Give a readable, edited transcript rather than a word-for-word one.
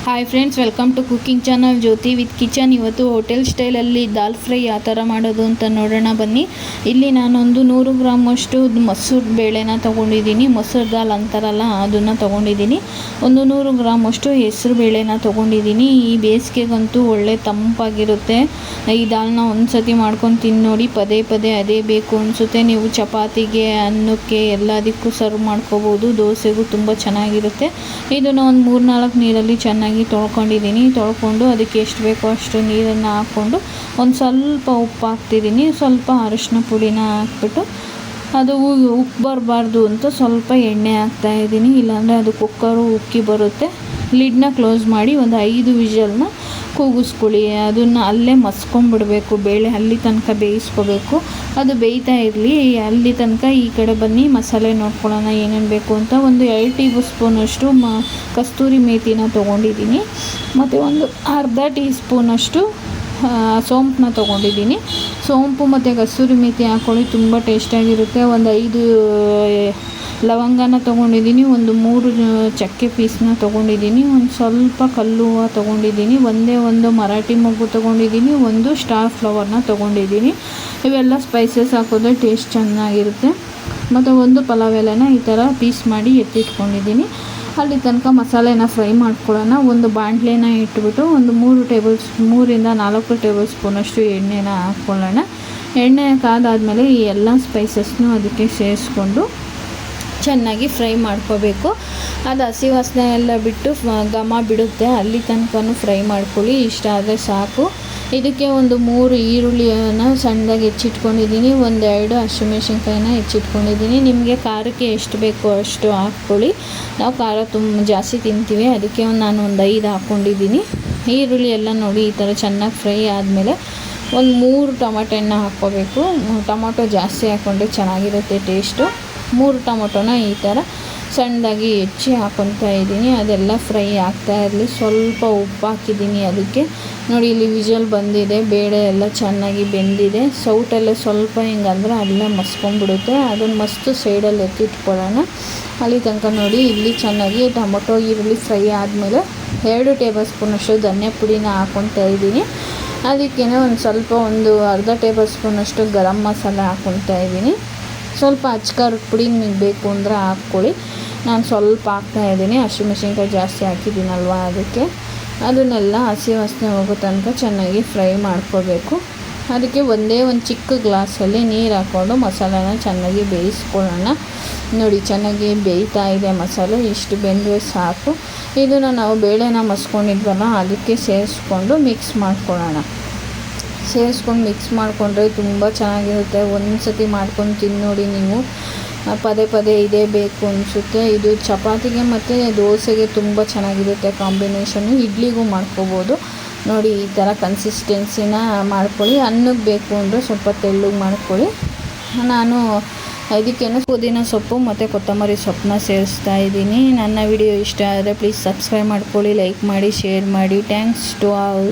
Hi friends, welcome to cooking channel Jyothi with kitchen. ಇವತ್ತು hotel ಸ್ಟೈಲಲ್ಲಿ dal fry ಯಾವ ಥರ ಮಾಡೋದು ಅಂತ ನೋಡೋಣ ಬನ್ನಿ. ಇಲ್ಲಿ ನಾನೊಂದು 100 ಗ್ರಾಮಷ್ಟು ಮಸೂರು ಬೇಳೆನ ತೊಗೊಂಡಿದ್ದೀನಿ. ಮಸೂರು ದಾಲ್ ಅಂತಾರಲ್ಲ ಅದನ್ನು ತೊಗೊಂಡಿದ್ದೀನಿ. ಒಂದು 100 ಗ್ರಾಮಷ್ಟು ಹೆಸರು ಬೇಳೆನ ತೊಗೊಂಡಿದ್ದೀನಿ. ಈ ಬೇಸಿಗೆಗಂತೂ ಒಳ್ಳೆ ತಂಪಾಗಿರುತ್ತೆ. ಈ ದಾಲ್ನ ಒಂದು ಸತಿ ಮಾಡ್ಕೊಂಡು ತಿಂದು ನೋಡಿ, ಪದೇ ಪದೇ ಅದೇ ಬೇಕು ಅನಿಸುತ್ತೆ. ನೀವು ಚಪಾತಿಗೆ, ಅನ್ನಕ್ಕೆ ಎಲ್ಲದಕ್ಕೂ ಸರ್ವ್ ಮಾಡ್ಕೋಬೋದು. ದೋಸೆಗೂ ತುಂಬ ಚೆನ್ನಾಗಿರುತ್ತೆ. ಇದನ್ನು ಒಂದು 3-4 ನೀರಲ್ಲಿ ಚೆನ್ನಾಗಿ ತೊಳ್ಕೊಂಡಿದ್ದೀನಿ. ತೊಳ್ಕೊಂಡು ಅದಕ್ಕೆ ಎಷ್ಟು ಬೇಕೋ ಅಷ್ಟು ನೀರನ್ನು ಹಾಕ್ಕೊಂಡು ಒಂದು ಸ್ವಲ್ಪ ಉಪ್ಪು ಹಾಕ್ತಿದ್ದೀನಿ. ಸ್ವಲ್ಪ ಅರಿಶಿನ ಪುಡಿನ ಹಾಕ್ಬಿಟ್ಟು ಅದು ಉಪ್ಪು ಬರಬಾರ್ದು ಅಂತ ಸ್ವಲ್ಪ ಎಣ್ಣೆ ಹಾಕ್ತಾಯಿದ್ದೀನಿ, ಇಲ್ಲಾಂದರೆ ಅದು ಕುಕ್ಕರು ಉಕ್ಕಿ ಬರುತ್ತೆ. ಲಿಡ್ನ ಕ್ಲೋಸ್ ಮಾಡಿ ಒಂದು 5 ವಿಷಲ್ನ ಕೂಗಿಸ್ಕೊಳ್ಳಿ. ಅದನ್ನು ಅಲ್ಲೇ ಮಸ್ಕೊಂಡ್ಬಿಡಬೇಕು. ಬೇಳೆ ಅಲ್ಲಿ ತನಕ ಬೇಯಿಸ್ಕೋಬೇಕು. ಅದು ಬೇಯ್ತಾ ಇರಲಿ. ಅಲ್ಲಿ ತನಕ ಈ ಕಡೆ ಬನ್ನಿ, ಮಸಾಲೆ ನೋಡ್ಕೊಳ್ಳೋಣ ಏನೇನು ಬೇಕು ಅಂತ. ಒಂದು 2 ಟೇಬಲ್ ಸ್ಪೂನಷ್ಟು ಕಸ್ತೂರಿ ಮೇಥಿನ ತೊಗೊಂಡಿದ್ದೀನಿ. ಮತ್ತು ಒಂದು ಅರ್ಧ ಟೀ ಸ್ಪೂನಷ್ಟು ಸೋಂಪನ್ನ ತೊಗೊಂಡಿದ್ದೀನಿ. ಸೋಂಪು ಮತ್ತು ಕಸ್ತೂರಿ ಮೇಥಿ ಹಾಕ್ಕೊಳ್ಳಿ, ತುಂಬ ಟೇಸ್ಟಾಗಿರುತ್ತೆ. ಒಂದು 5 ಲವಂಗನ ತೊಗೊಂಡಿದ್ದೀನಿ. ಒಂದು 3 ಚಕ್ಕೆ ಪೀಸ್ನ ತೊಗೊಂಡಿದ್ದೀನಿ. ಒಂದು ಸ್ವಲ್ಪ ಕಲ್ಲು ಹೂವು ತೊಗೊಂಡಿದ್ದೀನಿ. ಒಂದು ಮರಾಠಿ ಮೊಗ್ಗು ತೊಗೊಂಡಿದ್ದೀನಿ. ಒಂದು ಸ್ಟಾರ್ ಫ್ಲವರ್ನ ತೊಗೊಂಡಿದ್ದೀನಿ. ಇವೆಲ್ಲ ಸ್ಪೈಸಸ್ ಹಾಕೋದ್ರೆ ಟೇಸ್ಟ್ ಚೆನ್ನಾಗಿರುತ್ತೆ. ಮತ್ತು ಒಂದು ಪಲಾವ್ ಎಲೆನ ಈ ಥರ ಪೀಸ್ ಮಾಡಿ ಎತ್ತಿಟ್ಕೊಂಡಿದ್ದೀನಿ. ಅಲ್ಲಿ ತನಕ ಮಸಾಲೆನ ಫ್ರೈ ಮಾಡ್ಕೊಳ್ಳೋಣ. ಒಂದು ಬಾಣಲೆನ ಇಟ್ಬಿಟ್ಟು ಒಂದು 3 ರಿಂದ 4 ಟೇಬಲ್ ಸ್ಪೂನಷ್ಟು ಎಣ್ಣೆನ ಹಾಕ್ಕೊಳ್ಳೋಣ. ಎಣ್ಣೆ ಕಾದಾದಮೇಲೆ ಈ ಎಲ್ಲ ಸ್ಪೈಸಸ್ನು ಅದಕ್ಕೆ ಸೇರಿಸ್ಕೊಂಡು ಚೆನ್ನಾಗಿ ಫ್ರೈ ಮಾಡ್ಕೋಬೇಕು. ಅದು ಹಸಿ ವಾಸನೆ ಎಲ್ಲ ಬಿಟ್ಟು ಘಮ ಬಿಡುತ್ತೆ. ಅಲ್ಲಿ ತನಕ ಫ್ರೈ ಮಾಡ್ಕೊಳ್ಳಿ. ಇಷ್ಟ ಆದರೆ ಸಾಕು. ಇದಕ್ಕೆ ಒಂದು 3 ಈರುಳ್ಳಿಯನ್ನು ಸಣ್ಣದಾಗಿ ಹೆಚ್ಚಿಟ್ಕೊಂಡಿದ್ದೀನಿ. 1-2 ಹಸಿಮೆಣಸಿನ್ಕಾಯಿನ ಹೆಚ್ಚಿಟ್ಕೊಂಡಿದ್ದೀನಿ. ನಿಮಗೆ ಖಾರಕ್ಕೆ ಎಷ್ಟು ಬೇಕೋ ಅಷ್ಟು ಹಾಕ್ಕೊಳ್ಳಿ. ನಾವು ಖಾರ ಜಾಸ್ತಿ ತಿಂತೀವಿ, ಅದಕ್ಕೆ ನಾನು ಒಂದು 5 ಹಾಕ್ಕೊಂಡಿದ್ದೀನಿ. ಈರುಳ್ಳಿ ಎಲ್ಲ ನೋಡಿ ಈ ಥರ ಚೆನ್ನಾಗಿ ಫ್ರೈ ಆದಮೇಲೆ ಒಂದು 3 ಟೊಮೆಟೊ ಹಣ್ಣು ಹಾಕ್ಕೋಬೇಕು. ಟೊಮೊಟೊ ಜಾಸ್ತಿ ಹಾಕ್ಕೊಂಡ್ರೆ ಚೆನ್ನಾಗಿರುತ್ತೆ ಟೇಸ್ಟು. 3 ಟೊಮೊಟೊನ ಈ ಥರ ಸಣ್ಣದಾಗಿ ಹೆಚ್ಚಿ ಹಾಕ್ಕೊತಾ ಇದ್ದೀನಿ. ಅದೆಲ್ಲ ಫ್ರೈ ಆಗ್ತಾ ಇರಲಿ. ಸ್ವಲ್ಪ ಉಪ್ಪು ಹಾಕಿದ್ದೀನಿ ಅದಕ್ಕೆ. ನೋಡಿ, ಇಲ್ಲಿ ವಿಷಲ್ ಬಂದಿದೆ. ಬೇಳೆ ಎಲ್ಲ ಚೆನ್ನಾಗಿ ಬೆಂದಿದೆ. ಸೌಟೆಲ್ಲ ಸ್ವಲ್ಪ ಹಿಂಗಂದ್ರೆ ಅಲ್ಲೇ ಮಸ್ಕೊಂಡ್ಬಿಡುತ್ತೆ. ಅದನ್ನು ಮಸ್ತು ಸೈಡಲ್ಲಿ ಎತ್ತಿಟ್ಕೊಳ್ಳೋಣ. ಅಲ್ಲಿ ತನಕ ನೋಡಿ, ಇಲ್ಲಿ ಚೆನ್ನಾಗಿ ಟೊಮೊಟೊ ಈರುಳ್ಳಿ ಫ್ರೈ ಆದಮೇಲೆ 2 ಟೇಬಲ್ ಸ್ಪೂನಷ್ಟು ಧನಿಯಾ ಪುಡಿನ ಹಾಕ್ಕೊತಾ ಇದ್ದೀನಿ. ಅದಕ್ಕೇ ಒಂದು ಅರ್ಧ ಟೇಬಲ್ ಸ್ಪೂನಷ್ಟು ಗರಂ ಮಸಾಲ ಹಾಕ್ಕೊತಾ ಇದ್ದೀನಿ. ಸ್ವಲ್ಪ ಅಚ್ಕಾರದ ಪುಡಿ ನಿಮಗೆ ಬೇಕು ಅಂದರೆ ಹಾಕ್ಕೊಳ್ಳಿ. ನಾನು ಸ್ವಲ್ಪ ಹಾಕ್ತಾಯಿದ್ದೀನಿ. ಹಸಿಮೆಣಸಿನ್ಕಾಯಿ ಜಾಸ್ತಿ ಹಾಕಿದ್ದೀನಲ್ವ, ಅದಕ್ಕೆ. ಅದನ್ನೆಲ್ಲ ಹಸಿ ವಾಸನೆ ಹೋಗೋ ತನಕ ಚೆನ್ನಾಗಿ ಫ್ರೈ ಮಾಡ್ಕೋಬೇಕು. ಅದಕ್ಕೆ ಒಂದು ಚಿಕ್ಕ ಗ್ಲಾಸಲ್ಲಿ ನೀರು ಹಾಕ್ಕೊಂಡು ಮಸಾಲಾನ ಚೆನ್ನಾಗಿ ಬೇಯಿಸ್ಕೊಳ್ಳೋಣ. ನೋಡಿ, ಚೆನ್ನಾಗಿ ಬೇಯ್ತಾ ಇದೆ ಮಸಾಲೆ. ಇಷ್ಟು ಬೆಂದರೆ ಸಾಕು. ಇದನ್ನು ನಾವು ಬೇಳೆನ ಮಸ್ಕೊಂಡಿದ್ವಲ್ಲ ಅದಕ್ಕೆ ಸೇರಿಸ್ಕೊಂಡು ಮಿಕ್ಸ್ ಮಾಡ್ಕೊಳ್ಳೋಣ. ಮಿಕ್ಸ್ ಮಾಡಿಕೊಂಡ್ರೆ ತುಂಬ ಚೆನ್ನಾಗಿರುತ್ತೆ. ಒಂದು ಸತಿ ಮಾಡ್ಕೊಂಡು ತಿಂದು ನೋಡಿ ನೀವು, ಪದೇ ಪದೇ ಇದೇ ಬೇಕು ಅನಿಸುತ್ತೆ. ಇದು ಚಪಾತಿಗೆ ಮತ್ತು ದೋಸೆಗೆ ತುಂಬ ಚೆನ್ನಾಗಿರುತ್ತೆ ಕಾಂಬಿನೇಷನ್ನು. ಇಡ್ಲಿಗೂ ಮಾಡ್ಕೋಬೋದು. ನೋಡಿ, ಈ ಥರ ಕನ್ಸಿಸ್ಟೆನ್ಸಿನ ಮಾಡ್ಕೊಳ್ಳಿ. ಅನ್ನಕ್ಕೆ ಬೇಕು ಅಂದರೆ ಸ್ವಲ್ಪ ತೆಳ್ಳಗೆ ಮಾಡ್ಕೊಳ್ಳಿ. ನಾನು ಇದಕ್ಕೇನು ಪುದೀನ ಸೊಪ್ಪು ಮತ್ತು ಕೊತ್ತಂಬರಿ ಸೊಪ್ಪನ್ನ ಸೇರಿಸ್ತಾ ಇದ್ದೀನಿ. ನನ್ನ ವಿಡಿಯೋ ಇಷ್ಟ ಆದರೆ ಪ್ಲೀಸ್ ಸಬ್ಸ್ಕ್ರೈಬ್ ಮಾಡ್ಕೊಳ್ಳಿ, ಲೈಕ್ ಮಾಡಿ, ಶೇರ್ ಮಾಡಿ. Thanks to all.